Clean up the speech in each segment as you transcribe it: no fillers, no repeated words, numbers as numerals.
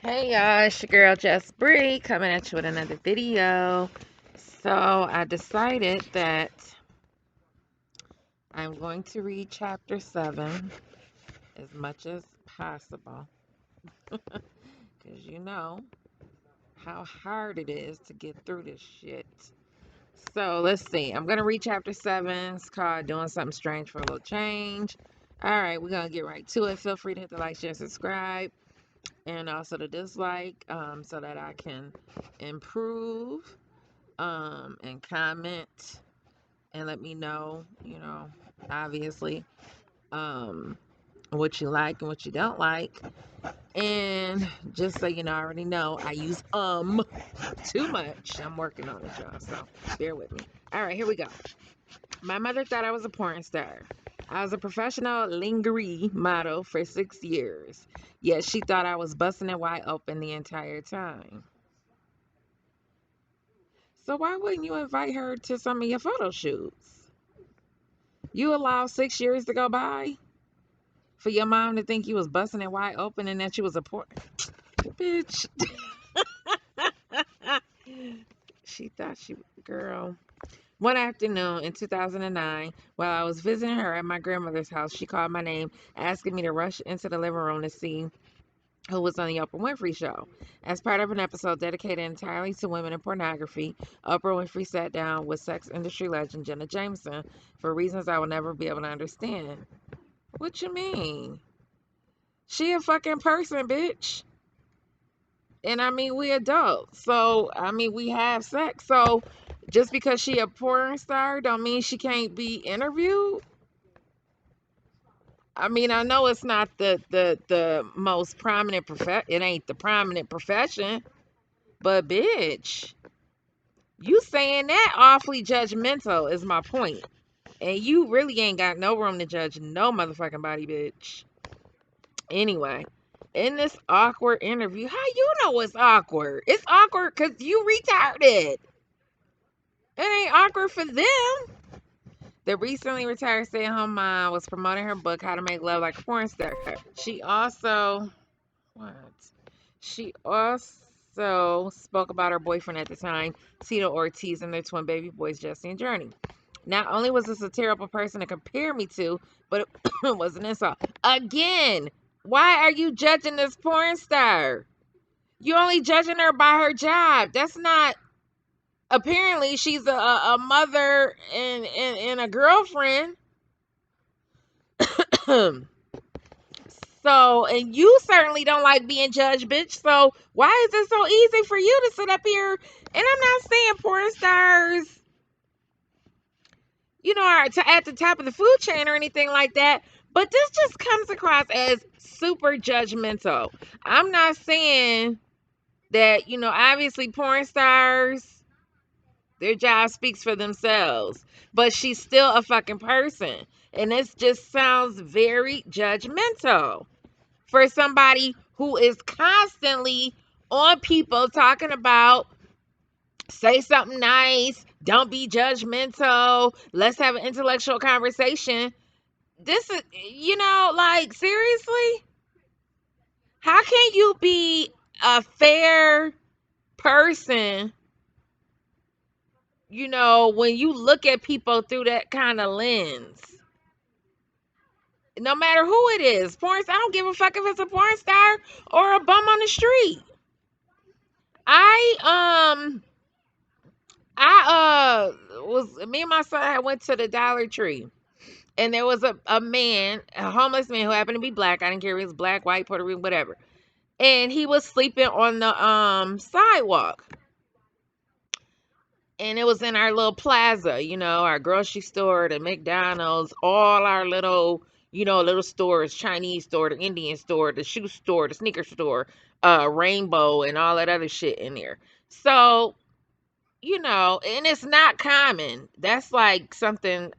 Hey y'all, it's your girl Jess Bree coming at you with another video. So I decided that I'm going to read chapter 7 as much as possible because you know how hard it is to get through this shit. So let's see. I'm going to read chapter 7. It's called Doing Something Strange for a Little Change. All right, we're going to get right to it. Feel free to hit the like, share, subscribe, and also the dislike so that I can improve and comment and let me know, obviously, um, what you like and what you don't like. And just so you know, I already know I use too much. I'm working on it, y'all, so bear with me. All right, here we go. My mother thought I was a porn star. I was a professional lingerie model for 6 years. Yet she thought I was busting it wide open the entire time. So why wouldn't you invite her to some of your photo shoots? You allow 6 years to go by for your mom to think you was busting it wide open and that you was a poor bitch. She thought she girl. One afternoon in 2009, while I was visiting her at my grandmother's house, she called my name, asking me to rush into the living room to see who was on the Oprah Winfrey Show. As part of an episode dedicated entirely to women in pornography, Oprah Winfrey sat down with sex industry legend Jenna Jameson for reasons I will never be able to understand. What you mean? She a fucking person, bitch. And I mean, we adults. So, I mean, we have sex. So, just because she a porn star don't mean she can't be interviewed. I mean, I know it's not the most prominent it ain't the prominent profession, but bitch, you saying that awfully judgmental is my point. And you really ain't got no room to judge no motherfucking body, bitch. Anyway, in this awkward interview, how you know it's awkward? It's awkward because you retarded. It ain't awkward for them. The recently retired stay-at-home mom was promoting her book, How to Make Love Like a Porn Star. She also, what? She also spoke about her boyfriend at the time, Tito Ortiz, and their twin baby boys, Jesse and Journey. Not only was this a terrible person to compare me to, but it was an insult. Again, why are you judging this porn star? You only judging her by her job. That's not. Apparently, she's a mother and a girlfriend. So, and you certainly don't like being judged, bitch. So, why is it so easy for you to sit up here? And I'm not saying porn stars, are at the top of the food chain or anything like that. But this just comes across as super judgmental. I'm not saying that, obviously porn stars, their job speaks for themselves. But she's still a fucking person. And this just sounds very judgmental for somebody who is constantly on people talking about say something nice, don't be judgmental, let's have an intellectual conversation. This is, like, seriously? How can you be a fair person, when you look at people through that kind of lens? No matter who it is, I don't give a fuck if it's a porn star or a bum on the street. I was me and my son had went to the Dollar Tree, and there was a man, a homeless man who happened to be black. I didn't care if he was black, white, Puerto Rican, whatever. And he was sleeping on the sidewalk. And it was in our little plaza, our grocery store, the McDonald's, all our little, little stores, Chinese store, the Indian store, the shoe store, the sneaker store, Rainbow, and all that other shit in there. So, and it's not common. That's like something,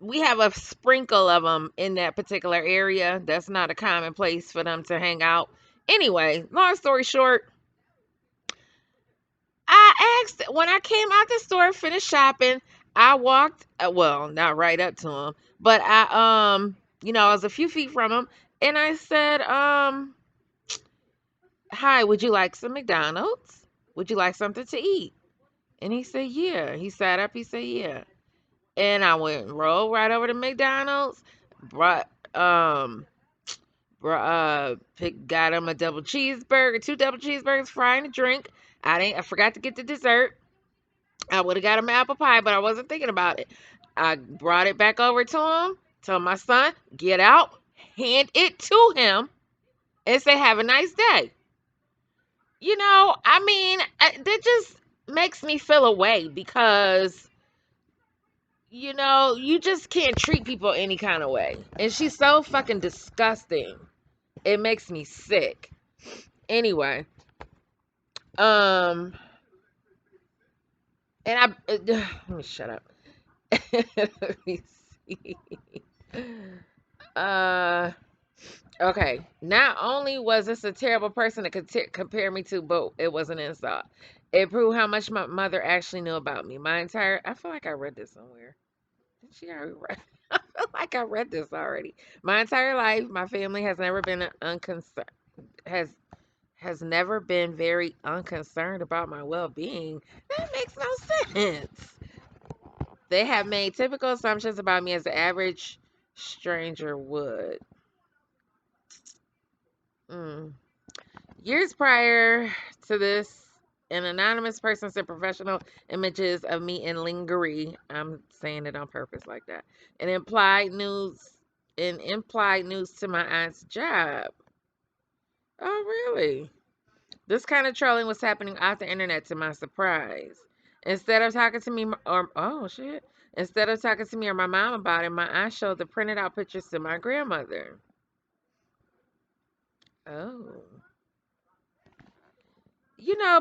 we have a sprinkle of them in that particular area. That's not a common place for them to hang out. Anyway, long story short, I asked when I came out the store, finished shopping. I walked, well, not right up to him, but I was a few feet from him, and I said, "Hi, would you like some McDonald's? Would you like something to eat?" And he said, "Yeah." He sat up. He said, "Yeah." And I went and rolled right over to McDonald's, brought got him a double cheeseburger, two double cheeseburgers, fry and a drink. I forgot to get the dessert. I would have got him apple pie, but I wasn't thinking about it. I brought it back over to him, told my son, get out, hand it to him, and say, have a nice day. I mean, that just makes me feel away because, you just can't treat people any kind of way. And she's so fucking disgusting. It makes me sick. Anyway, um, and let me shut up. Let me see. Uh, okay. Not only was this a terrible person to compare me to, but it was an insult. It proved how much my mother actually knew about me. I feel like I read this somewhere. Did she already read? I feel like I read this already. My entire life, my family has never been unconcerned, has has never been very unconcerned about my well-being. That makes no sense. They have made typical assumptions about me as the average stranger would. Mm. Years prior to this, an anonymous person sent professional images of me in lingerie. I'm saying it on purpose like that. And implied news to my aunt's job. Oh, really? This kind of trolling was happening off the internet to my surprise. Instead of talking to me or oh shit. Instead of talking to me or my mom about it, my aunt showed the printed out pictures to my grandmother. Oh.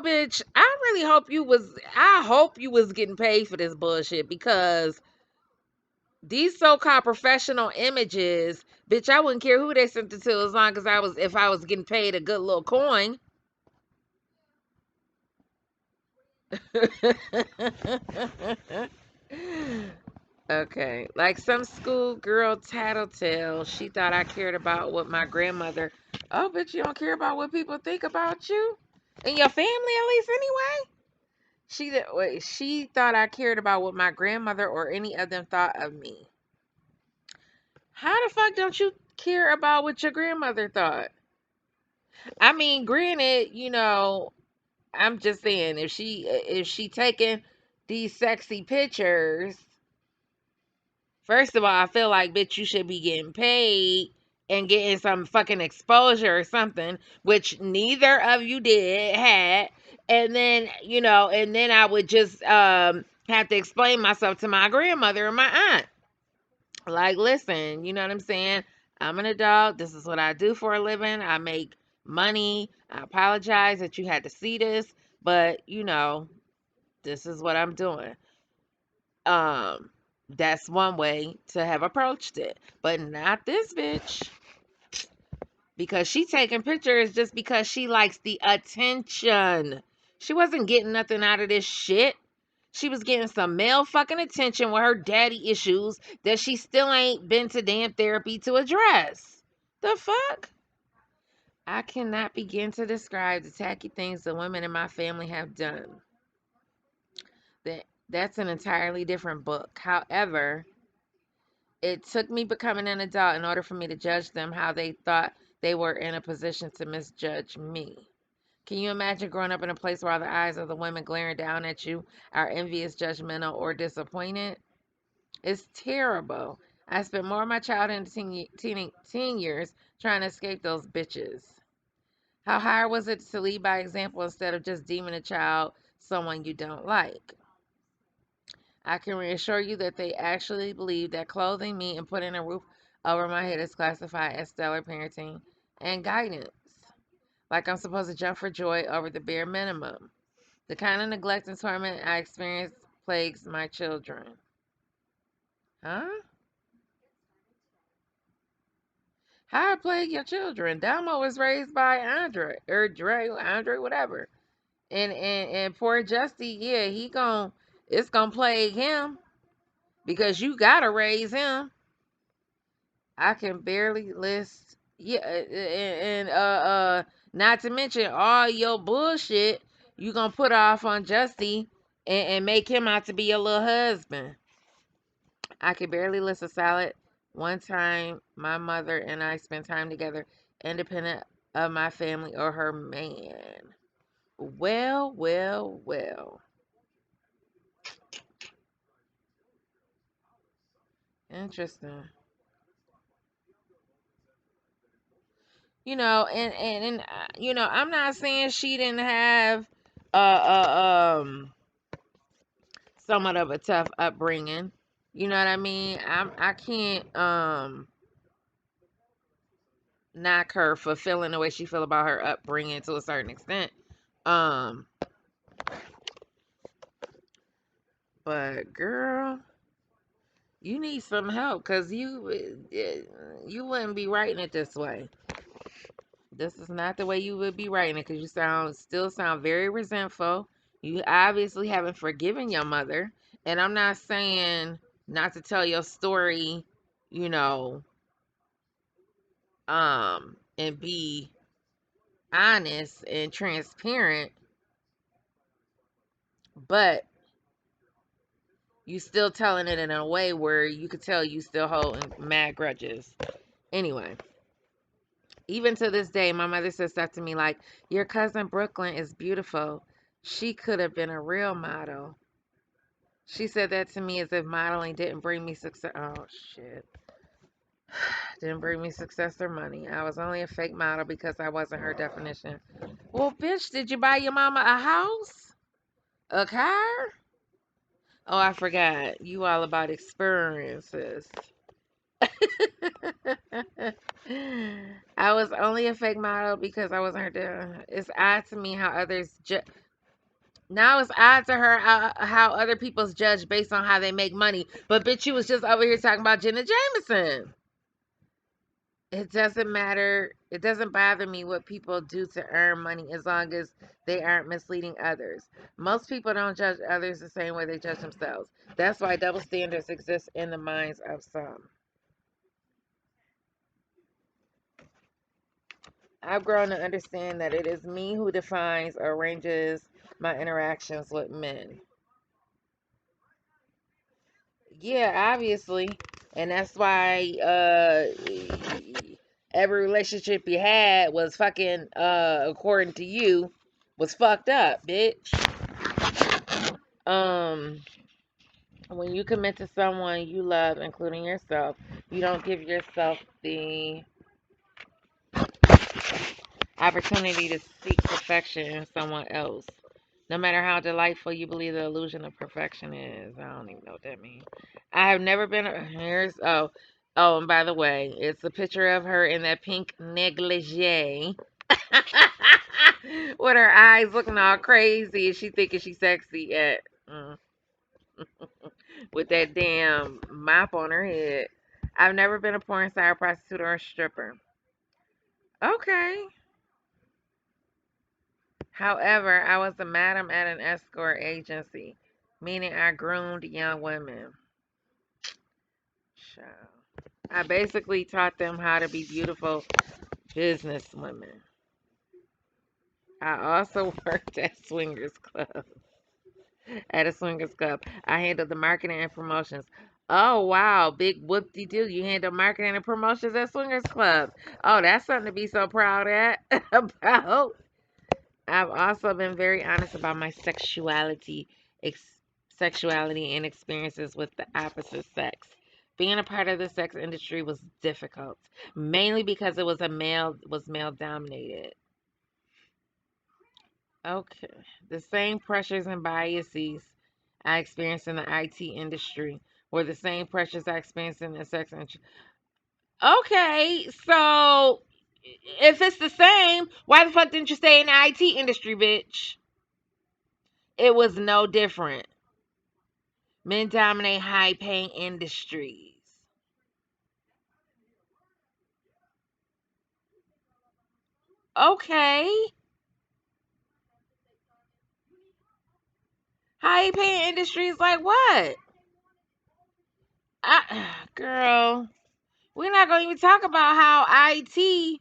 Bitch, I hope you was getting paid for this bullshit because these so-called professional images, bitch, I wouldn't care who they sent it to as long as if I was getting paid a good little coin. Okay. Like some schoolgirl tattletale, she thought I cared about what my grandmother. Oh, but you don't care about what people think about you? And your family, at least, anyway? She thought I cared about what my grandmother or any of them thought of me. How the fuck don't you care about what your grandmother thought? I mean, granted, I'm just saying if she taking these sexy pictures. First of all, I feel like, bitch, you should be getting paid and getting some fucking exposure or something, which neither of you had. And then I would just have to explain myself to my grandmother and my aunt. Like, listen, you know what I'm saying? I'm an adult. This is what I do for a living. I make money. I apologize that you had to see this, but this is what I'm doing. Um, that's one way to have approached it, but not this bitch because she taking pictures just because she likes the attention. She wasn't getting nothing out of this shit. She was getting some male fucking attention with her daddy issues that she still ain't been to damn therapy to address. The fuck? I cannot begin to describe the tacky things the women in my family have done. That's an entirely different book. However, it took me becoming an adult in order for me to judge them how they thought they were in a position to misjudge me. Can you imagine growing up in a place where all the eyes of the women glaring down at you are envious, judgmental, or disappointed? It's terrible. I spent more of my childhood and teen years trying to escape those bitches. How hard was it to lead by example instead of just deeming a child someone you don't like? I can reassure you that they actually believe that clothing me and putting a roof over my head is classified as stellar parenting and guidance. Like I'm supposed to jump for joy over the bare minimum. The kind of neglect and torment I experience plagues my children. Huh? How I plague your children? Damo was raised by Andre, whatever. And poor Justy, yeah, it's gonna plague him because you gotta raise him. I can barely list. Yeah, and Not to mention all your bullshit you gonna put off on Justy and make him out to be your little husband. I could barely list a salad. One time, my mother and I spent time together, independent of my family or her man. Well, well, well. Interesting. I'm not saying she didn't have somewhat of a tough upbringing. You know what I mean? I can't knock her for feeling the way she feel about her upbringing to a certain extent. Um, but girl, you need some help because you wouldn't be writing it this way. This is not the way you would be writing it because you still sound very resentful. You obviously haven't forgiven your mother, and I'm not saying not to tell your story, you know, and be honest and transparent, but you still telling it in a way where you could tell you still holding mad grudges. Anyway, even to this day, my mother says stuff to me like, "Your cousin Brooklyn is beautiful. She could have been a real model." She said that to me as if modeling didn't bring me success. Oh, shit. Didn't bring me success or money. I was only a fake model because I wasn't her definition. Well, bitch, did you buy your mama a house? A car? Oh, I forgot. You all about experiences. I was only a fake model because I wasn't her. It's odd to me how others now it's odd to her how other people's judge based on how they make money. But bitch, you was just over here talking about Jenna Jameson. It doesn't matter. It doesn't bother me what people do to earn money as long as they aren't misleading others. Most people don't judge others the same way they judge themselves. That's why double standards exist in the minds of some. I've grown to understand that it is me who defines or arranges my interactions with men. Yeah, obviously. And that's why every relationship you had was fucking according to you was fucked up, bitch. Um when you commit to someone you love, including yourself, you don't give yourself the opportunity to seek perfection in someone else. No matter how delightful you believe the illusion of perfection is. I don't even know what that means. I have never been. Here's. Oh, and by the way, it's a picture of her in that pink negligee. With her eyes looking all crazy and she thinking she's sexy with that damn mop on her head. I've never been a porn star, prostitute, or a stripper. Okay. However, I was a madam at an escort agency, meaning I groomed young women. Child. I basically taught them how to be beautiful business women. I also worked at swingers club. At a swingers club, I handled the marketing and promotions. Oh wow, big whoop de doo! You handle marketing and promotions at swingers club. Oh, that's something to be so proud at about. I've also been very honest about my sexuality and experiences with the opposite sex. Being a part of the sex industry was difficult, mainly because it was male dominated. Okay, the same pressures and biases I experienced in the IT industry were the same pressures I experienced in the sex industry. Okay, so if it's the same, why the fuck didn't you stay in the IT industry, bitch? It was no different. Men dominate high paying industries. Okay. High paying industries like what? Girl, we're not going to even talk about how IT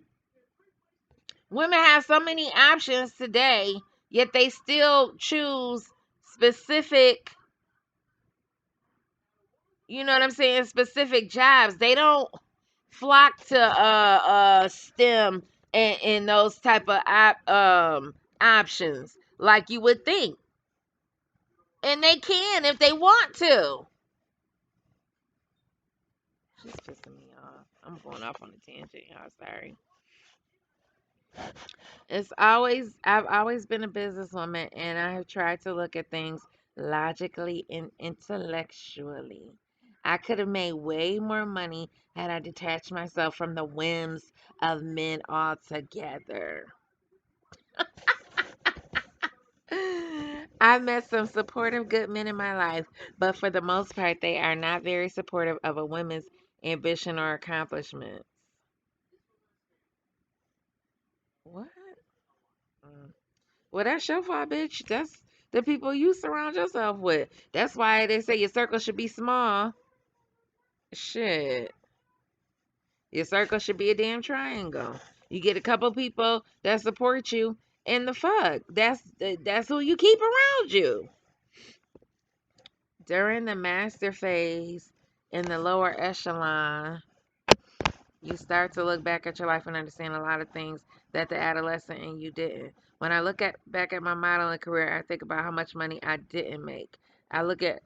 Women have so many options today, yet they still choose specific, you know what I'm saying, specific jobs. They don't flock to STEM and those type of options like you would think. And they can if they want to. She's pissing me off. I'm going off on a tangent, y'all. Sorry. I've always been a businesswoman, and I have tried to look at things logically and intellectually. I could have made way more money had I detached myself from the whims of men altogether. I've met some supportive good men in my life, but for the most part, they are not very supportive of a woman's ambition or accomplishments. What? Mm. Well, that's your fault, bitch. That's the people you surround yourself with. That's why they say your circle should be small. Shit. Your circle should be a damn triangle. You get a couple people that support you, and the fuck. That's who you keep around you. During the master phase in the lower echelon, you start to look back at your life and understand a lot of things that the adolescent in you didn't. When I look at back at my modeling career, I think about how much money I didn't make. I look at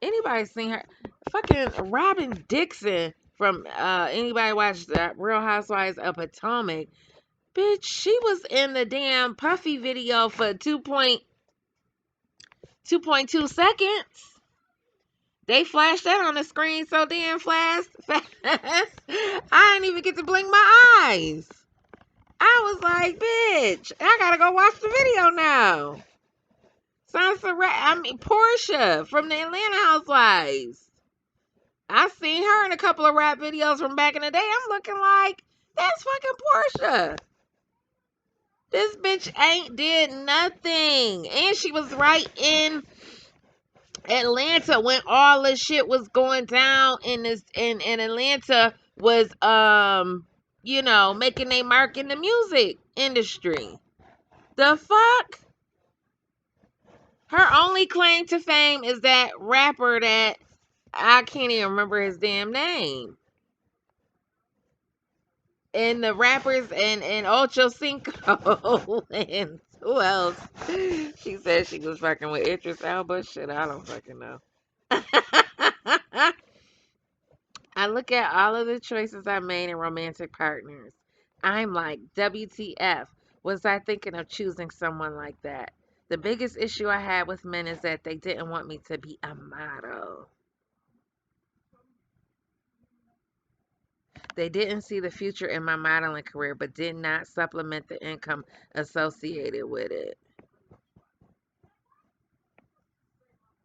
anybody seen her fucking Robin Dixon from anybody watched Real Housewives of Potomac. Bitch, she was in the damn Puffy video for 2.2 seconds. They flashed that on the screen so damn fast. I didn't even get to blink my eyes. I was like, bitch, I gotta go watch the video now. Portia from the Atlanta Housewives. I seen her in a couple of rap videos from back in the day. I'm looking like, that's fucking Portia. This bitch ain't did nothing. And she was right in Atlanta when all this shit was going down in Atlanta was making a mark in the music industry. The fuck? Her only claim to fame is that rapper that I can't even remember his damn name. And the rappers and Ocho Cinco and who else? She said she was fucking with Idris Elba. Shit, I don't fucking know. I look at all of the choices I made in romantic partners. I'm like, WTF, was I thinking of choosing someone like that? The biggest issue I had with men is that they didn't want me to be a model. They didn't see the future in my modeling career, but did not supplement the income associated with it.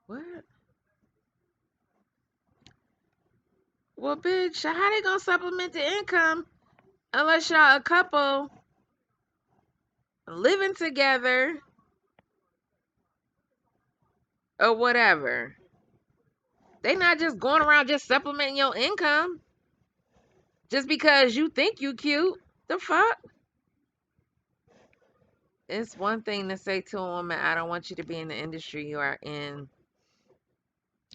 What? Well, bitch, how they gonna supplement the income unless y'all a couple living together or whatever? They not just going around just supplementing your income just because you think you cute. The fuck? It's one thing to say to a woman, I don't want you to be in the industry you are in,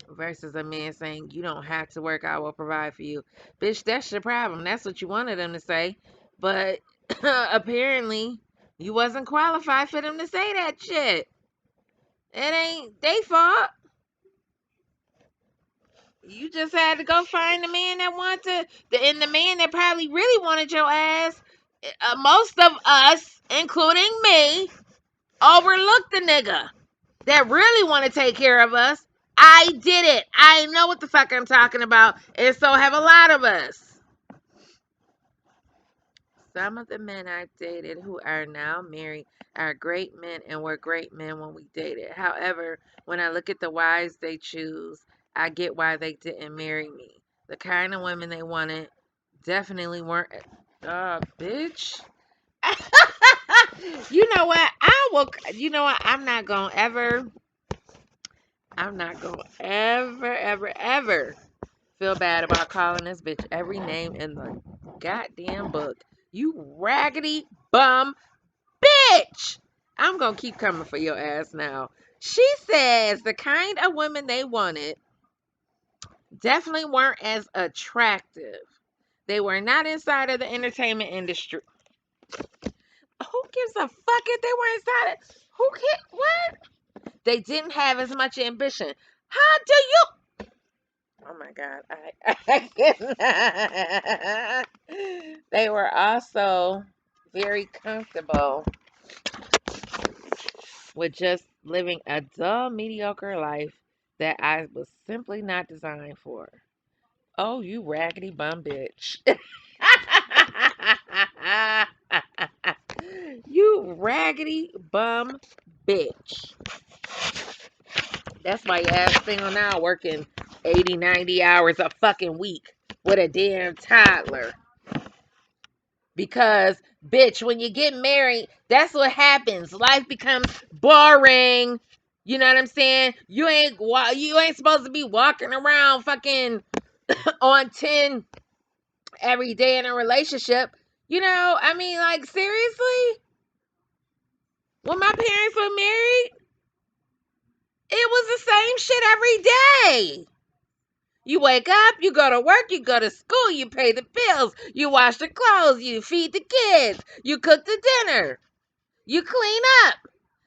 versus a man saying, you don't have to work, I will provide for you. Bitch, that's your problem. That's what you wanted them to say. But apparently, you wasn't qualified for them to say that shit. It ain't they fault. You just had to go find the man that wanted and the man that probably really wanted your ass. Most of us, including me, overlooked the nigga that really want to take care of us. I did it. I know what the fuck I'm talking about, and so have a lot of us. Some of the men I've dated who are now married are great men and were great men when we dated. However, when I look at the wives they choose, I get why they didn't marry me. The kind of women they wanted definitely weren't. Bitch. You know what? I will. You know what? I'm not gonna ever, ever, ever feel bad about calling this bitch every name in the goddamn book. You raggedy bum bitch. I'm gonna keep coming for your ass now. She says the kind of women they wanted definitely weren't as attractive. They were not inside of the entertainment industry. Who gives a fuck if they were inside it? Who can what? They didn't have as much ambition. How do you? Oh my God, I cannot. They were also very comfortable with just living a dull, mediocre life that I was simply not designed for. Oh, you raggedy bum bitch. You raggedy bum bitch. That's why your ass single now working 80, 90 hours a fucking week with a damn toddler. Because, bitch, when you get married, that's what happens. Life becomes boring. You know what I'm saying? You ain't supposed to be walking around fucking on 10 every day in a relationship. You know, I mean, like, seriously? When my parents were married, it was the same shit every day. You wake up, you go to work, you go to school, you pay the bills, you wash the clothes, you feed the kids, you cook the dinner, you clean up,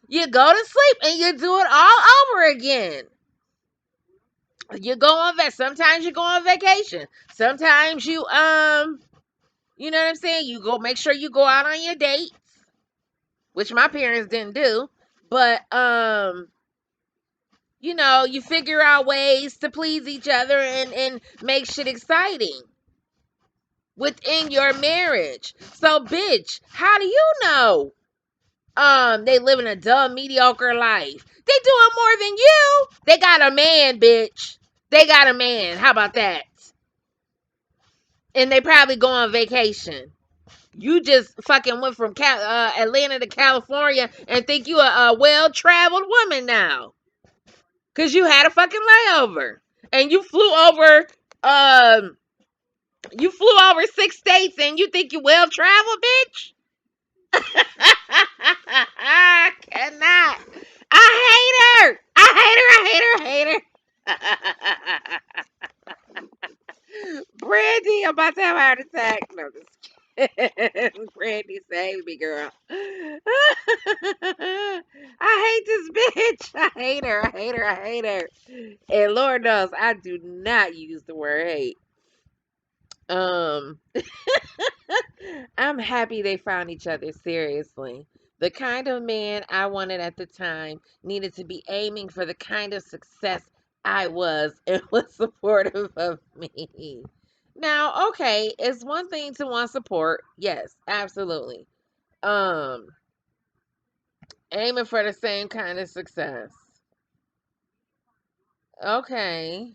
you go to sleep, and you do it all over again. You go on sometimes you go on vacation. Sometimes you know what I'm saying? You go make sure you go out on your dates, which my parents didn't do. But you know, you figure out ways to please each other and make shit exciting within your marriage. So, bitch, how do you know? They living a dumb, mediocre life. They doing more than you. They got a man, bitch. They got a man. How about that? And they probably go on vacation. You just fucking went from Atlanta to California and think you a well-traveled woman now. Because you had a fucking layover. And you flew over 6 states and you think you well-traveled, bitch? I cannot. I hate her. I hate her. I hate her. I hate her. Brandy, I'm about to have a heart attack. No, just kidding. Brandy, save me, girl. I hate this bitch. I hate her. I hate her. I hate her. And Lord knows, I do not use the word hate. Um, I'm happy they found each other, seriously. The kind of man I wanted at the time needed to be aiming for the kind of success I was and was supportive of me. Now, okay, it's one thing to want support. Yes, absolutely. Um, Aiming for the same kind of success. Okay.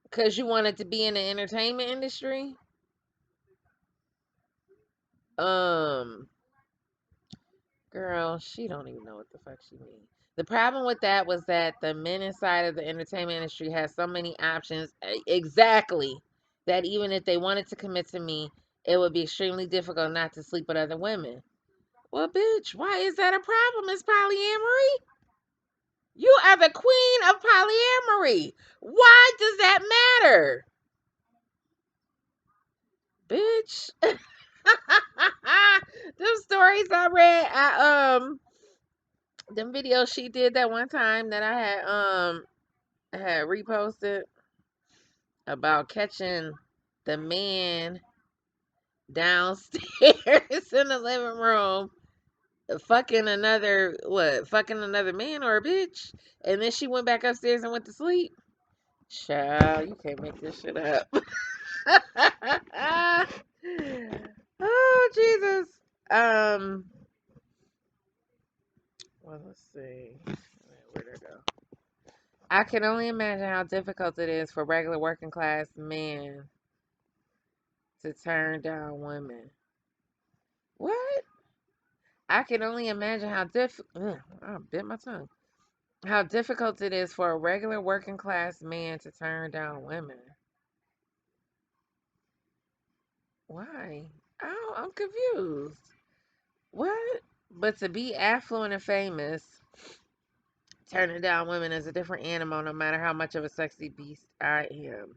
Because you wanted to be in the entertainment industry? Um, Girl, she don't even know what the fuck she means. The problem with that was that the men inside of the entertainment industry has so many options, exactly, that even if they wanted to commit to me, it would be extremely difficult not to sleep with other women. Well, bitch, why is that a problem? It's polyamory. You are the queen of polyamory. Why does that matter? Bitch. Them stories I read, them videos she did that one time that I had reposted about catching the man downstairs in the living room fucking another man or a bitch, and then she went back upstairs and went to sleep. Child, you can't make this shit up. Oh Jesus. Um. Well, let's see. Where'd it go? I can only imagine how difficult it is for regular working class men to turn down women. What? I can only imagine how I bit my tongue. How difficult it is for a regular working class man to turn down women. Why? I'm confused. What? But to be affluent and famous, turning down women is a different animal, no matter how much of a sexy beast I am.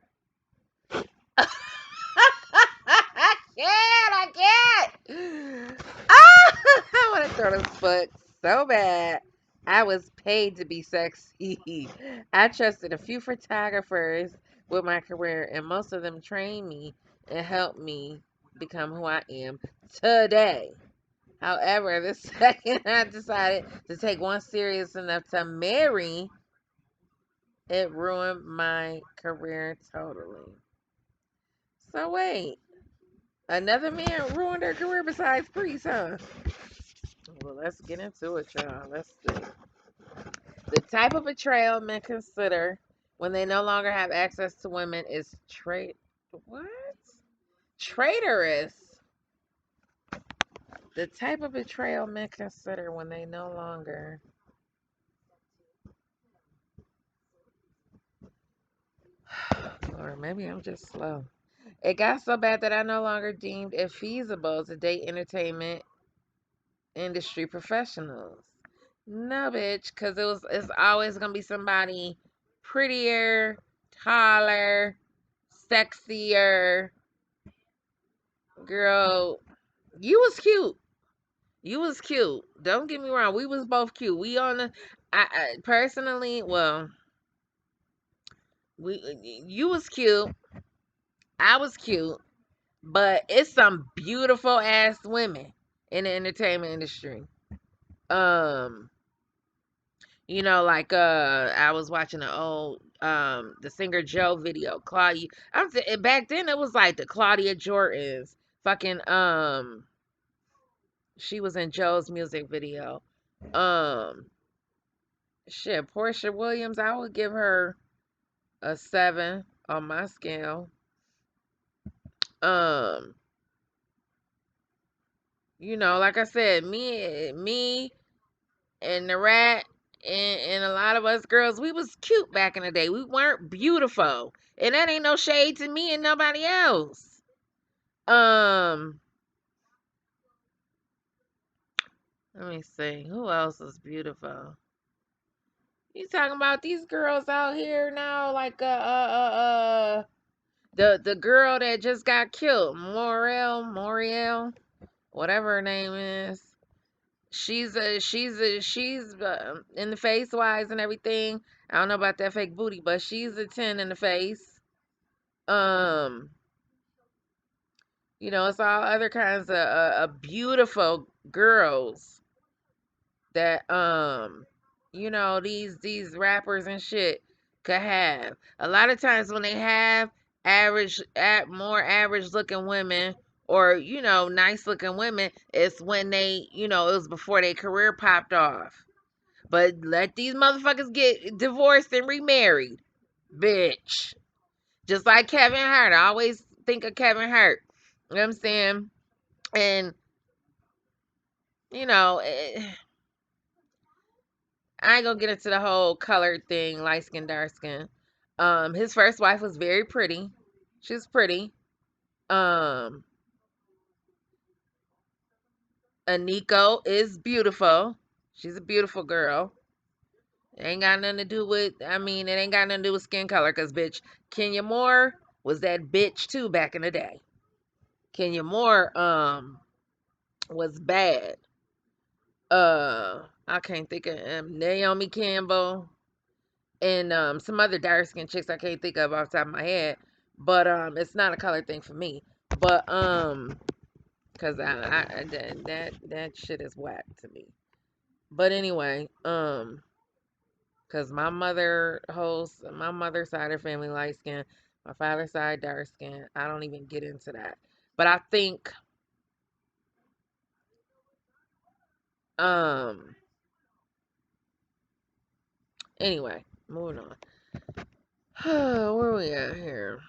I can't. Ah, I want to throw this book so bad. I was paid to be sexy. I trusted a few photographers with my career, and most of them trained me and helped me become who I am today. However, the second I decided to take one serious enough to marry, it ruined my career totally. So wait, another man ruined her career besides Priest, huh? Well, let's get into it, y'all. Let's see. The type of betrayal men consider when they no longer have access to women is what? Traitorous. The type of betrayal men consider when they no longer. Or maybe I'm just slow. It got so bad that I no longer deemed it feasible to date entertainment industry professionals. No, bitch, because it's always gonna be somebody prettier, taller, sexier. Girl, you was cute. You was cute. Don't get me wrong. We was both cute. We on the. I personally, well, you was cute. I was cute, but it's some beautiful ass women in the entertainment industry. Um, like I was watching an old the singer Joe video, Claudia. Back then it was like the Claudia Jordans. Fucking she was in Joe's music video. Um Shit, Portia Williams, I would give her a 7 on my scale. Um, like I said, me and the rat and a lot of us girls, we was cute back in the day. We weren't beautiful. And that ain't no shade to me and nobody else. Um, Let me see. Who else is beautiful? You talking about these girls out here now, like the girl that just got killed, Moriel, whatever her name is. She's in the face wise and everything. I don't know about that fake booty, but she's a 10 in the face. Um, it's all other kinds of beautiful girls that these rappers and shit could have. A lot of times when they have more average looking women or nice looking women, it's when it was before their career popped off. But let these motherfuckers get divorced and remarried, bitch. Just like Kevin Hart. I always think of Kevin Hart. You know what I'm saying? And you know, eh, I ain't gonna get into the whole color thing, light skin, dark skin. His first wife was very pretty. She's pretty. Um, Aniko is beautiful. She's a beautiful girl. It ain't got nothing to do with. I mean, it ain't got nothing to do with skin color, cause bitch, Kenya Moore was that bitch too back in the day. Kenya Moore was bad. I can't think of Naomi Campbell and some other dark skinned chicks I can't think of off the top of my head. But it's not a color thing for me. But cause that shit is whack to me. But anyway, cause my mother's side of her family light skin, my father's side dark skin. I don't even get into that. But I think um anyway, moving on. Where we at here?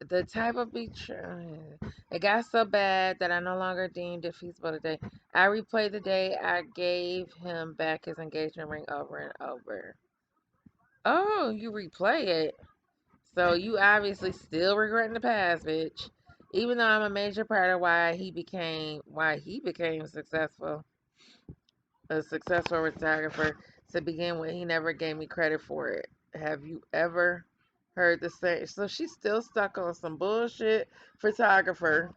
The type of betrayal. It got so bad that I no longer deemed it feasible today. I replay the day I gave him back his engagement ring over and over. Oh, you replay it. So you obviously still regretting the past, bitch. Even though I'm a major part of why he became successful, a successful photographer to begin with, he never gave me credit for it. Have you ever heard the same? So she's still stuck on some bullshit photographer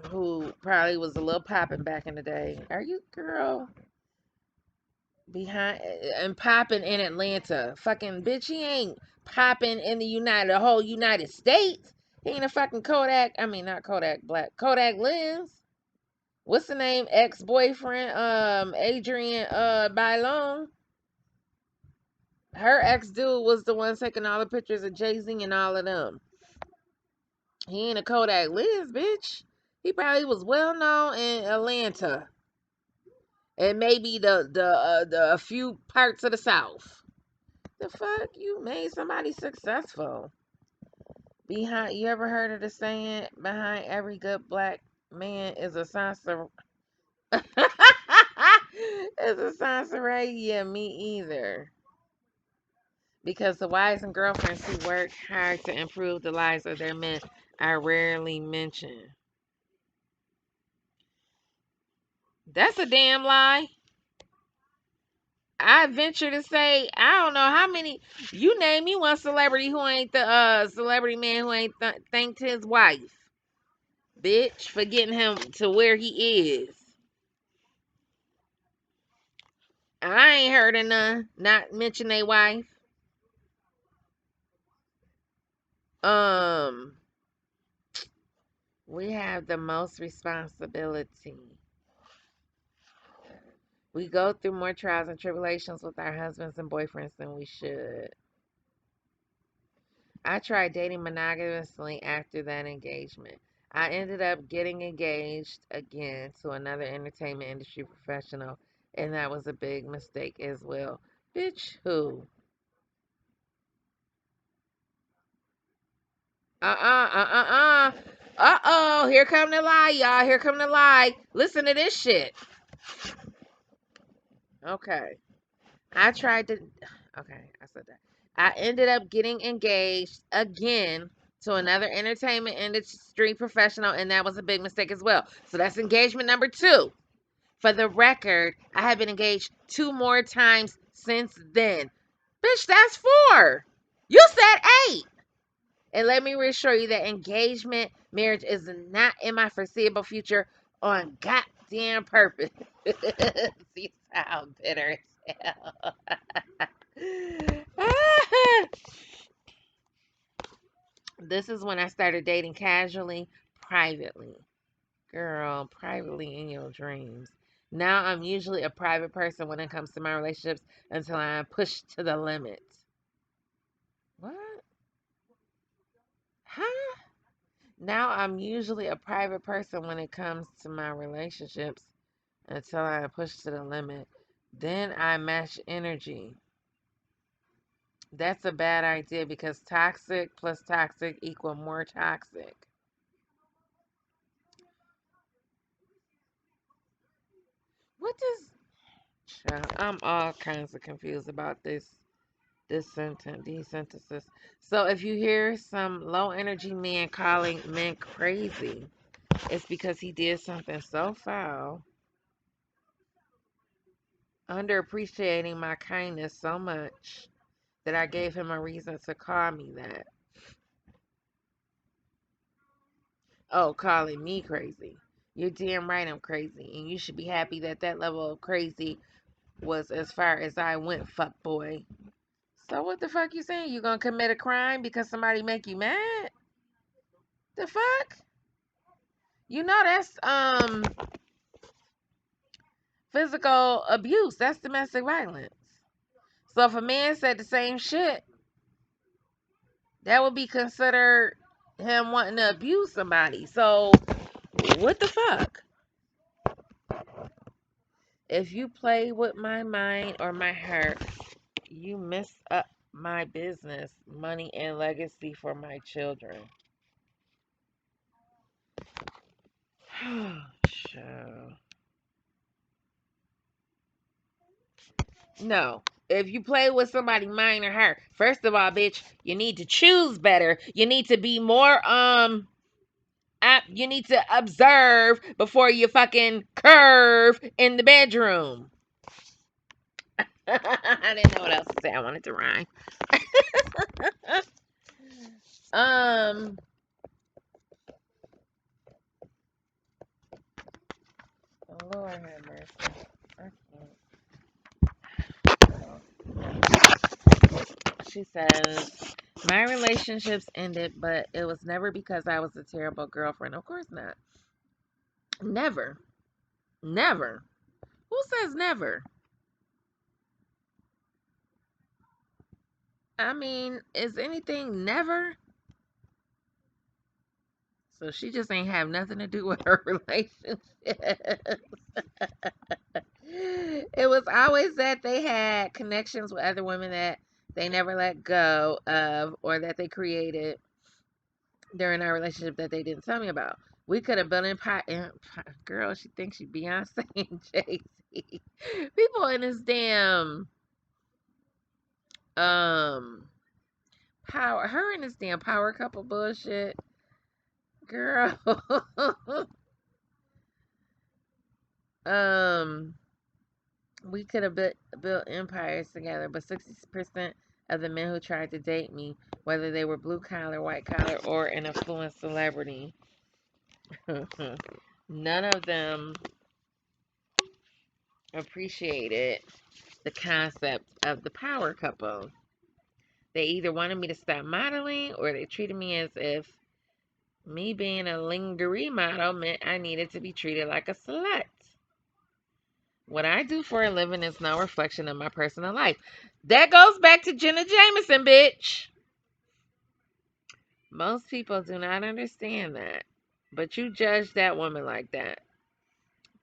who probably was a little popping back in the day. Are you, girl? Behind and popping in Atlanta. Fucking bitch, he ain't popping in the whole United States. He ain't a fucking Kodak. I mean, not Kodak Black. Kodak Lens. What's the name? Ex-boyfriend, Adrian, Bailon. Her ex-dude was the one taking all the pictures of Jay-Z and all of them. He ain't a Kodak Lens, bitch. He probably was well known in Atlanta. And maybe the a few parts of the South. The fuck? You made somebody successful. Behind, you ever heard of the saying, behind every good black man is a Soncerae? Is a Soncerae? Yeah, me either. Because the wives and girlfriends who work hard to improve the lives of their men are rarely mentioned. That's a damn lie. I venture to say, I don't know how many. You name me one celebrity who ain't the celebrity man who ain't thanked his wife, bitch, for getting him to where he is. I ain't heard of none not mention their wife. Um, we have the most responsibility. We go through more trials and tribulations with our husbands and boyfriends than we should. I tried dating monogamously after that engagement. I ended up getting engaged again to another entertainment industry professional, and that was a big mistake as well. Bitch, who? Uh-oh, here come the lie, y'all. Here come the lie. Listen to this shit. Okay. I tried to. Okay, I said that. I ended up getting engaged again to another entertainment industry professional, and that was a big mistake as well. So that's engagement number 2. For the record, I have been engaged 2 more times since then. Bitch, that's 4. You said 8. And let me reassure you that engagement, marriage is not in my foreseeable future on goddamn purpose. You sound bitter as hell. This is when I started dating casually, privately. Girl, privately in your dreams. Now I'm usually a private person when it comes to my relationships until I'm pushed to the limit. What? Huh? Now I'm usually a private person when it comes to my relationships until I'm pushed to the limit. Then I match energy. That's a bad idea because toxic plus toxic equal more toxic. What does Child, I'm all kinds of confused about this sentence, these sentences. So if you hear some low energy man calling men crazy, it's because he did something so foul, underappreciating my kindness so much that I gave him a reason to call me that. Oh, calling me crazy. You're damn right I'm crazy, and you should be happy that that level of crazy was as far as I went, fuck boy. So what the fuck you saying? You gonna commit a crime because somebody make you mad? The fuck? You know that's physical abuse. That's domestic violence. So if a man said the same shit, that would be considered him wanting to abuse somebody. So what the fuck? If you play with my mind or my heart, you mess up my business, money, and legacy for my children. Sure. No. if you play with somebody minor her, first of all, bitch, you need to choose better. You need to be more you need to observe before you fucking curve in the bedroom. I didn't know what else to say. I wanted to rhyme. um Lord have mercy. I can't. She says, my relationships ended, but it was never because I was a terrible girlfriend. Of course not. Never. Never. Who says never? I mean, is anything never? So she just ain't have nothing to do with her relationship. It was always that they had connections with other women that they never let go of or that they created during our relationship that they didn't tell me about. We could have built empire. Girl, she thinks she Beyonce and Jay-Z. People in this damn um power, her and this damn power couple bullshit. Girl. um we could have built empires together, but 60% of the men who tried to date me, whether they were blue collar, white collar, or an affluent celebrity, none of them appreciated the concept of the power couple. They either wanted me to stop modeling or they treated me as if me being a lingerie model meant I needed to be treated like a slut. What I do for a living is no reflection of my personal life. That goes back to Jenna Jameson, bitch. Most people do not understand that. But you judge that woman like that.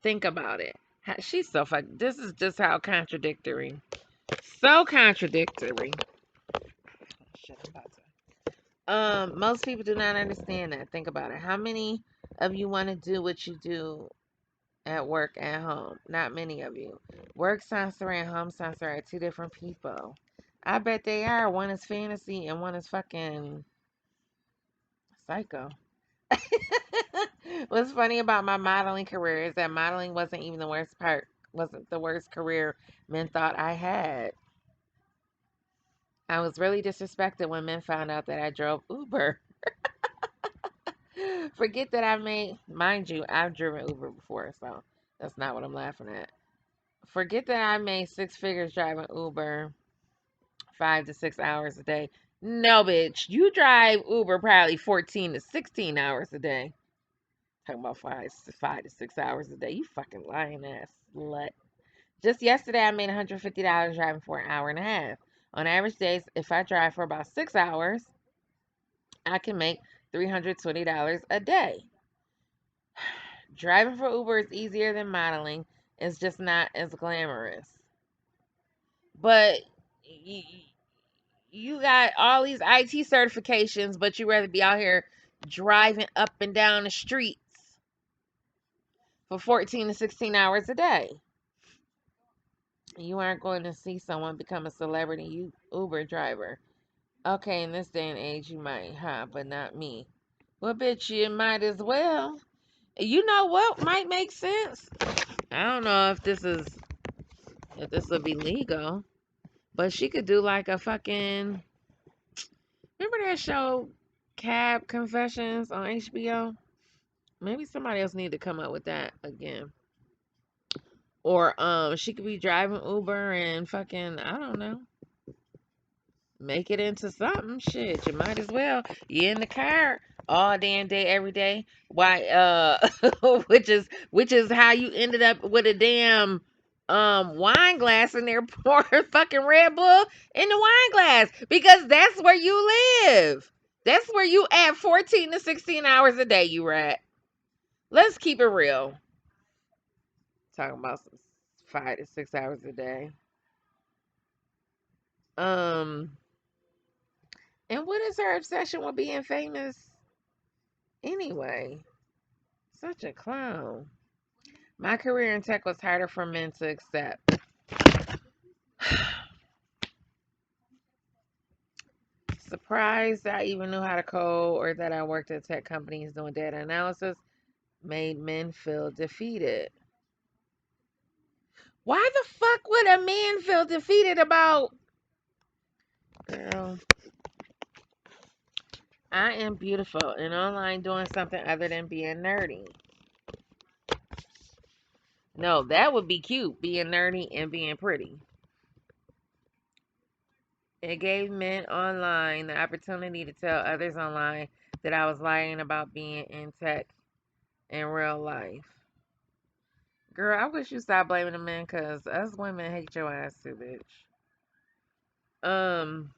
Think about it. She's so fuck. This is just how contradictory. So contradictory. Shit, I'm about to. Most people do not understand that. Think about it. How many of you want to do what you do at work, at home? Not many of you. Work Soncerae and home Soncerae are two different people. I bet they are. One is fantasy and one is fucking psycho. What's funny about my modeling career is that modeling wasn't even the worst part, wasn't the worst career men thought I had. I was really disrespected when men found out that I drove Uber. Forget that I made, mind you, I've driven Uber before, so that's not what I'm laughing at. Forget that I made six figures driving Uber 5 to 6 hours a day. No, bitch, you drive Uber probably 14 to 16 hours a day. Talking about 5 to 6 hours a day. You fucking lying ass slut. Just yesterday, I made $150 driving for an hour and a half. On average days, if I drive for about 6 hours, I can make $320 a day. Driving for Uber is easier than modeling. It's just not as glamorous. But you got all these IT certifications, but you rather be out here driving up and down the streets for 14 to 16 hours a day. You aren't going to see someone become a celebrity Uber driver. Okay, in this day and age, you might, huh? But not me. Well, bitch, you might as well. You know what might make sense? I don't know if this will be legal, but she could do like a fucking. Remember that show, Cab Confessions on HBO? Maybe somebody else need to come up with that again. Or she could be driving Uber and fucking, I don't know, make it into something. Shit, you might as well. You in the car all damn day, every day. Why? Which is how you ended up with a damn wine glass in there pouring fucking Red Bull in the wine glass because that's where you live. That's where you at 14 to 16 hours a day. You at. Let's keep it real. Talking about some 5 to 6 hours a day. Um. And what is her obsession with being famous anyway? Such a clown. My career in tech was harder for men to accept. surprised I even knew how to code or that I worked at tech companies doing data analysis made men feel defeated. Why the fuck would a man feel defeated about? Girl, I am beautiful and online doing something other than being nerdy. No, that would be cute, being nerdy and being pretty. It gave men online the opportunity to tell others online that I was lying about being in tech in real life. Girl, I wish you stopped blaming the men because us women hate your ass too, bitch. Um,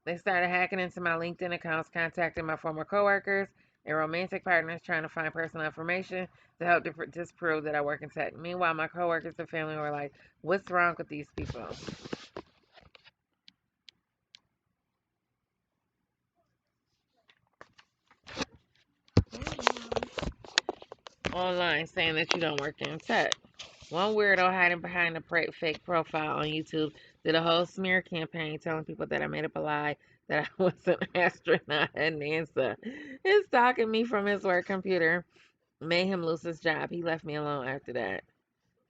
they started hacking into my LinkedIn accounts, contacting my former coworkers and romantic partners, trying to find personal information to help disprove that I work in tech. Meanwhile, my coworkers and family were like, "What's wrong with these people?" Online saying that you don't work in tech. One weirdo hiding behind a fake profile on YouTube did a whole smear campaign telling people that I made up a lie that I was an astronaut at NASA. And stalking me from his work computer made him lose his job. He left me alone after that.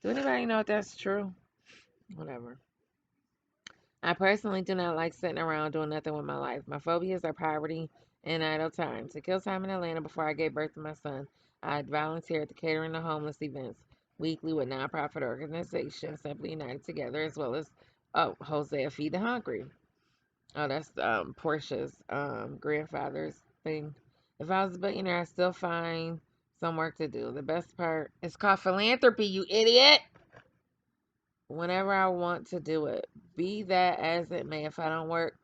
Do anybody know if that's true? Whatever. I personally do not like sitting around doing nothing with my life. My phobias are poverty and idle time. To kill time in Atlanta before I gave birth to my son, I volunteered to catering to homeless events weekly with nonprofit organizations Simply United Together, as well as Hosea Feed the Hungry. Oh, that's Portia's grandfather's thing. If I was a billionaire, I still find some work to do. The best part is called philanthropy, you idiot. Whenever I want to do it, be that as it may. If I don't work,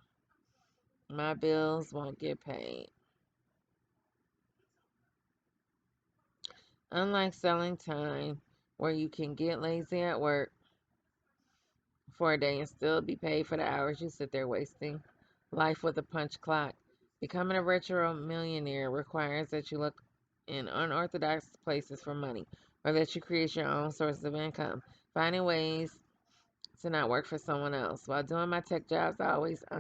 my bills won't get paid. Unlike selling time, where you can get lazy at work for a day and still be paid for the hours you sit there wasting life with a punch clock, becoming a retro millionaire requires that you look in unorthodox places for money or that you create your own source of income, finding ways to not work for someone else. While doing my tech jobs, excuse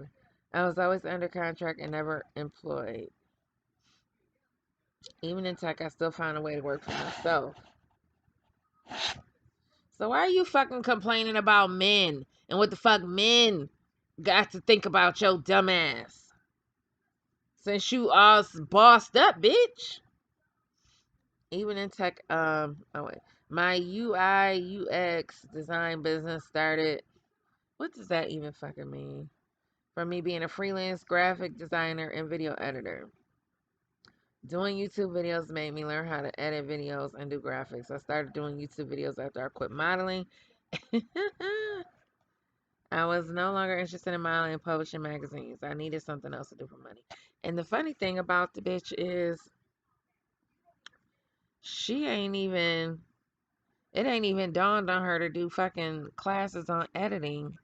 me. I was always under contract and never employed. Even in tech, I still found a way to work for myself. So why are you fucking complaining about men and what the fuck men got to think about your dumb ass? Since you all bossed up, bitch. Even in tech, oh wait, my UI UX design business started. What does that even fucking mean? From me being a freelance graphic designer and video editor. Doing YouTube videos made me learn how to edit videos and do graphics. I started doing YouTube videos after I quit modeling. I was no longer interested in modeling and publishing magazines. I needed something else to do for money. And the funny thing about the bitch is she ain't even it ain't even dawned on her to do fucking classes on editing.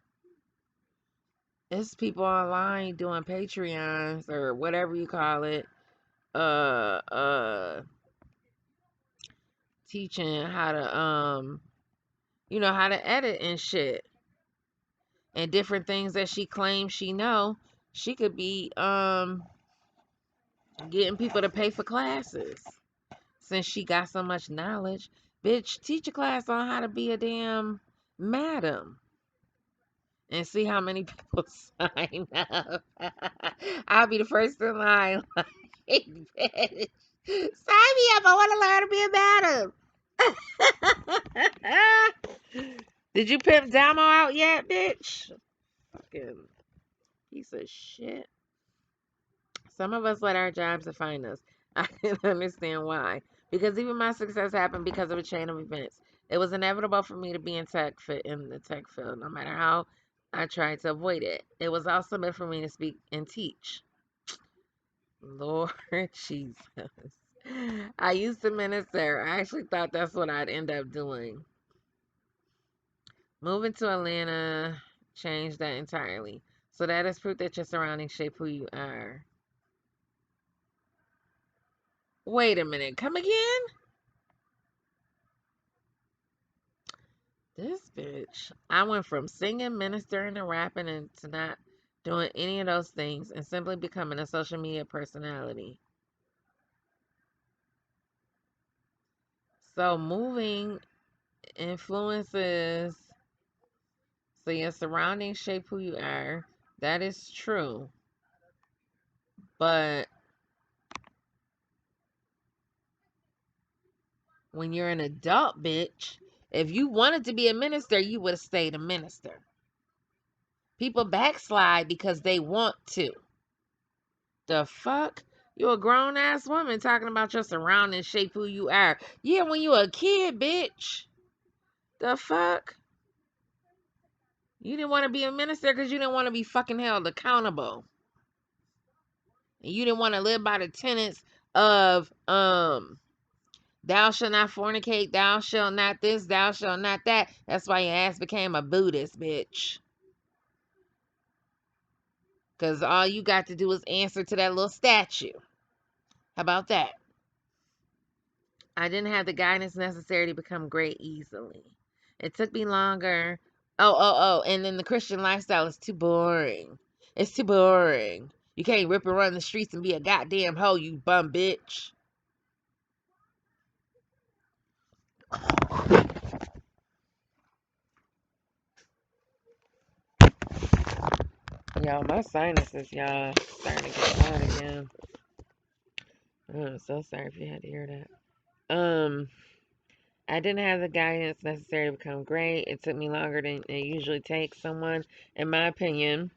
It's people online doing Patreons or whatever you call it, uh uh teaching how to how to edit and shit. And different things that she claims she know, she could be getting people to pay for classes since she got so much knowledge. Bitch, teach a class on how to be a damn madam and see how many people sign up. I'll be the first in line. Like, bitch, sign me up. I want to learn to be a madam. Did you pimp Damo out yet, bitch? Fucking piece of shit. Some of us let our jobs define us. I can understand why. Because even my success happened because of a chain of events. It was inevitable for me to be in the tech field, no matter how I tried to avoid it. It was also meant for me to speak and teach. Lord Jesus. I used to minister. I actually thought that's what I'd end up doing. Moving to Atlanta changed that entirely. So that is proof that your surroundings shape who you are. Wait a minute. Come again? This bitch. I went from singing, ministering, and rapping and to not doing any of those things and simply becoming a social media personality. So moving influences, so your surroundings shape who you are. That is true. But when you're an adult, bitch, if you wanted to be a minister, you would have stayed a minister. People backslide because they want to. The fuck? You a grown ass woman talking about your surroundings shape who you are. Yeah, when you a kid, bitch. The fuck? You didn't want to be a minister because you didn't want to be fucking held accountable. And you didn't want to live by the tenets of thou shalt not fornicate, thou shalt not this, thou shalt not that. That's why your ass became a Buddhist, bitch. Because all you got to do is answer to that little statue. How about that? I didn't have the guidance necessary to become great easily. It took me longer. Oh. And then the Christian lifestyle is too boring. It's too boring. You can't rip and run the streets and be a goddamn hoe, you bum bitch. Y'all, my sinuses, y'all, starting to get bad again. I'm so sorry if you had to hear that. I didn't have the guidance necessary to become great. It took me longer than it usually takes someone, in my opinion.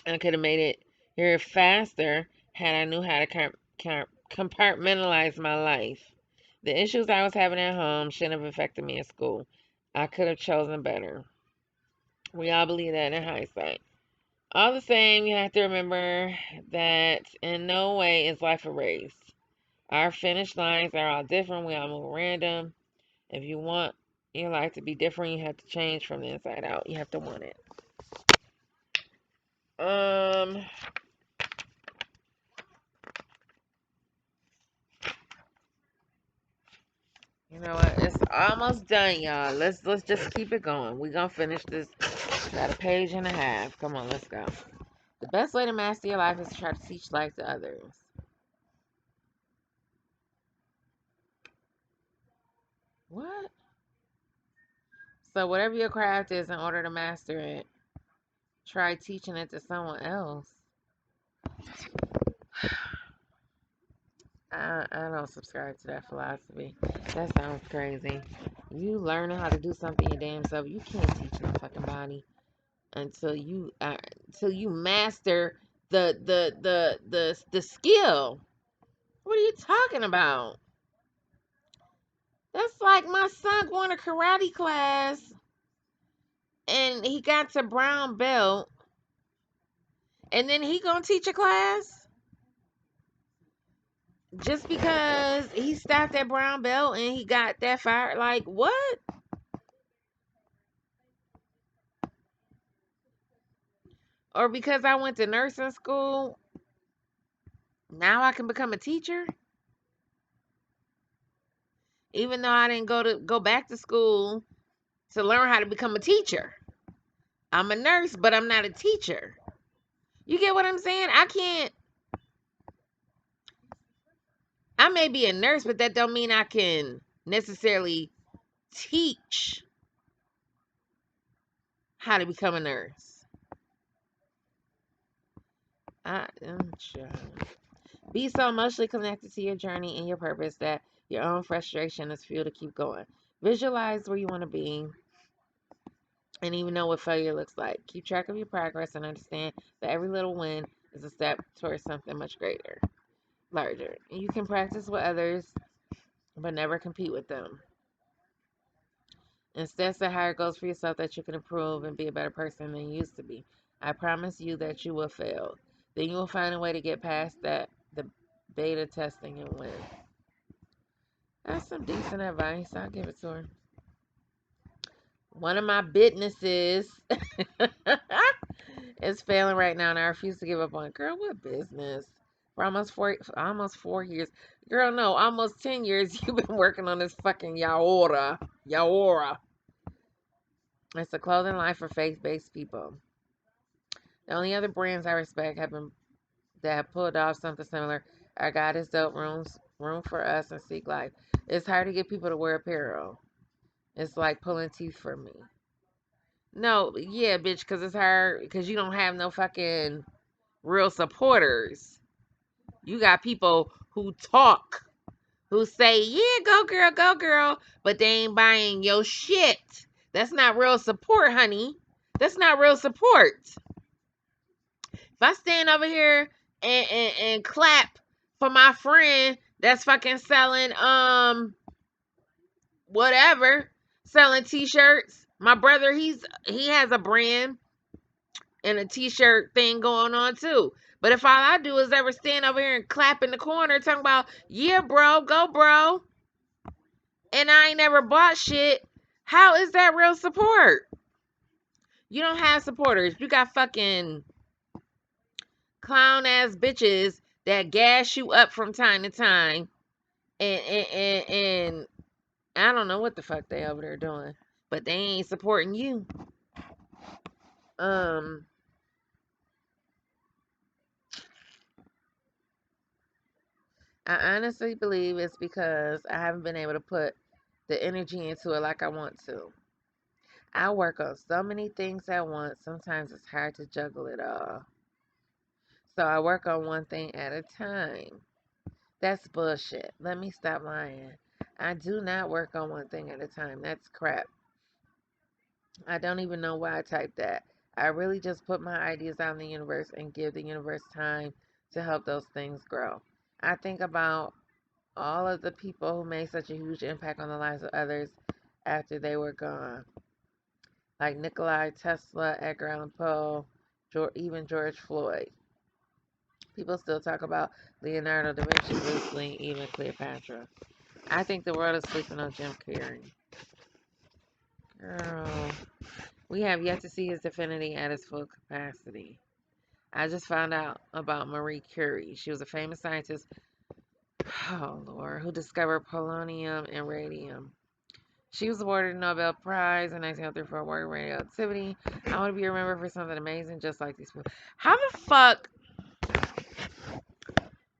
I could have made it here faster had I knew how to compartmentalize my life. The issues I was having at home shouldn't have affected me at school. I could have chosen better. We all believe that in hindsight. All the same, you have to remember that in no way is life a race. Our finish lines are all different. We all move random. If you want your life to be different, you have to change from the inside out. You have to want it. You know what? It's almost done, y'all. Let's just keep it going. We're gonna finish this. Got a page and a half. Come on, let's go. The best way to master your life is to try to teach life to others. What? So whatever your craft is, in order to master it, try teaching it to someone else. I don't subscribe to that philosophy. That sounds crazy. You learning how to do something your damn self, you can't teach no fucking body until you master the skill. What are you talking about? That's like my son going to karate class and he got to brown belt and then he gonna teach a class just because he stopped at brown belt and he got that fire. Like what? Or because I went to nursing school, now I can become a teacher? Even though I didn't go back to school to learn how to become a teacher. I'm a nurse, but I'm not a teacher. You get what I'm saying? I may be a nurse, but that don't mean I can necessarily teach how to become a nurse. Sure. Be so emotionally connected to your journey and your purpose that your own frustration is fuel to keep going. Visualize where you want to be and even know what failure looks like. Keep track of your progress and understand that every little win is a step towards something much greater, larger. You can practice with others, but never compete with them. Instead, set higher goals for yourself that you can improve and be a better person than you used to be. I promise you that you will fail. Then you will find a way to get past the beta testing and win. That's some decent advice. I'll give it to her. One of my businesses is failing right now, and I refuse to give up on it. Girl, what business? For almost 4 years. Girl, no, almost 10 years you've been working on this fucking Yaora. Yaora. It's a clothing line for faith-based people. The only other brands I respect that have pulled off something similar are God is Dope, Room for Us, and Seek Life. It's hard to get people to wear apparel. It's like pulling teeth for me. No, yeah, bitch, because it's hard because you don't have no fucking real supporters. You got people who talk, who say, yeah, go girl, but they ain't buying your shit. That's not real support, honey. That's not real support. If I stand over here and clap for my friend that's fucking selling whatever, selling t-shirts. My brother, he has a brand and a t-shirt thing going on too. But if all I do is ever stand over here and clap in the corner talking about, yeah, bro, go bro, and I ain't never bought shit, how is that real support? You don't have supporters. You got fucking clown ass bitches that gas you up from time to time, and I don't know what the fuck they over there doing, but they ain't supporting you. Um, I honestly believe it's because I haven't been able to put the energy into it like I want to. I work on so many things at once. Sometimes it's hard to juggle it all. So I work on one thing at a time. That's bullshit. Let me stop lying. I do not work on one thing at a time. That's crap. I don't even know why I typed that. I really just put my ideas out in the universe and give the universe time to help those things grow. I think about all of the people who made such a huge impact on the lives of others after they were gone, like Nikolai Tesla, Edgar Allan Poe, even George Floyd. People still talk about Leonardo da Vinci loosely, even Cleopatra. I think the world is sleeping on Jim Carrey. Girl, we have yet to see his divinity at its full capacity. I just found out about Marie Curie. She was a famous scientist, oh Lord, who discovered polonium and radium. She was awarded a Nobel Prize in 1903 for her work in radioactivity. I want to be remembered for something amazing, just like these people. How the fuck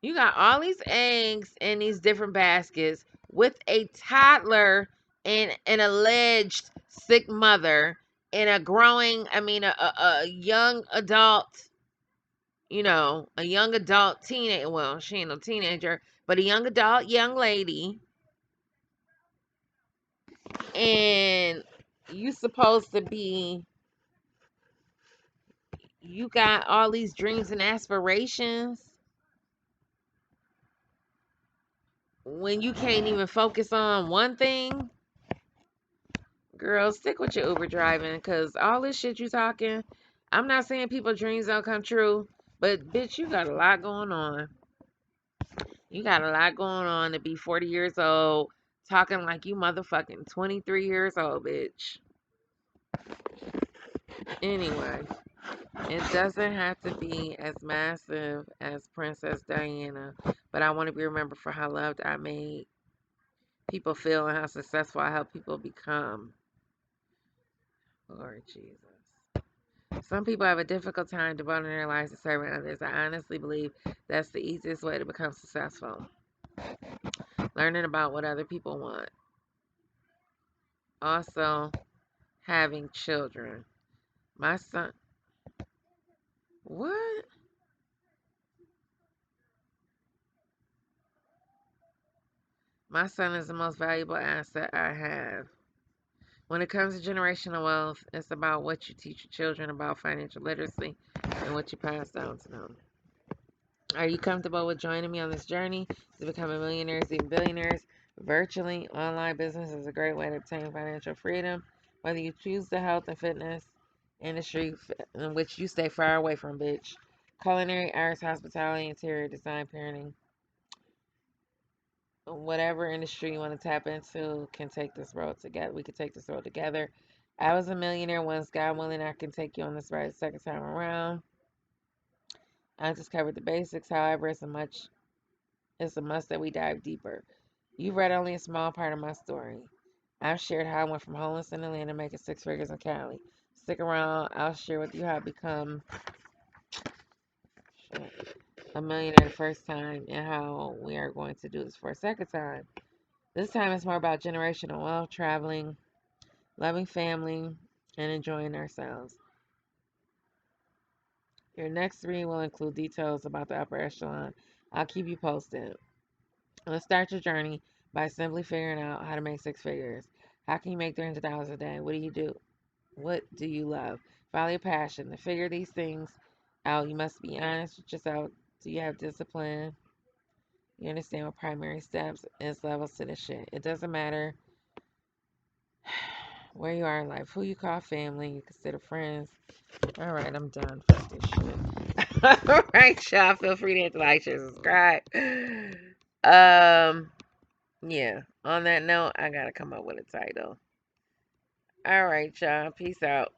you got all these eggs in these different baskets with a toddler and an alleged sick mother and a growing, a young adult, a young adult teenager. Well, she ain't no teenager, but a young adult, young lady. And you supposed to be, you got all these dreams and aspirations when you can't even focus on one thing. Girl, stick with your Uber driving, because all this shit you talking, I'm not saying people's dreams don't come true, but bitch, you got a lot going on. You got a lot going on to be 40 years old, talking like you motherfucking 23 years old, bitch. Anyway, it doesn't have to be as massive as Princess Diana, but I want to be remembered for how loved I made people feel and how successful I help people become. Lord Jesus. Some people have a difficult time devoting their lives to serving others. I honestly believe that's the easiest way to become successful. Learning about what other people want. Also, having children. My son. What? My son is the most valuable asset I have. When it comes to generational wealth, it's about what you teach your children about financial literacy and what you pass down to them. Are you comfortable with joining me on this journey to becoming millionaires, even billionaires? Virtually, online business is a great way to obtain financial freedom. Whether you choose the health and fitness industry, in which you stay far away from, bitch, culinary, arts, hospitality, interior design, parenting, whatever industry you want to tap into, can take this road together. We can take this road together. I was a millionaire once. God willing, I can take you on this ride a second time around. I just covered the basics. However, it's a must that we dive deeper. You've read only a small part of my story. I've shared how I went from homeless in Atlanta making six figures in Cali. Stick around. I'll share with you how I become a millionaire the first time and how we are going to do this for a second time. This time it's more about generational wealth, traveling, loving family, and enjoying ourselves. Your next three will include details about the upper echelon. I'll keep you posted. Let's start your journey by simply figuring out how to make six figures. How can you make $300 a day? What do you do? What do you love? Follow your passion. To figure these things out, you must be honest with yourself. Do you have discipline? You understand what primary steps is levels to this shit. It doesn't matter where you are in life, who you call family, you consider friends. All right, I'm done. Fuck this shit. All right, y'all. Feel free to hit the like, share, subscribe. Yeah. On that note, I gotta come up with a title. All right, y'all. Peace out.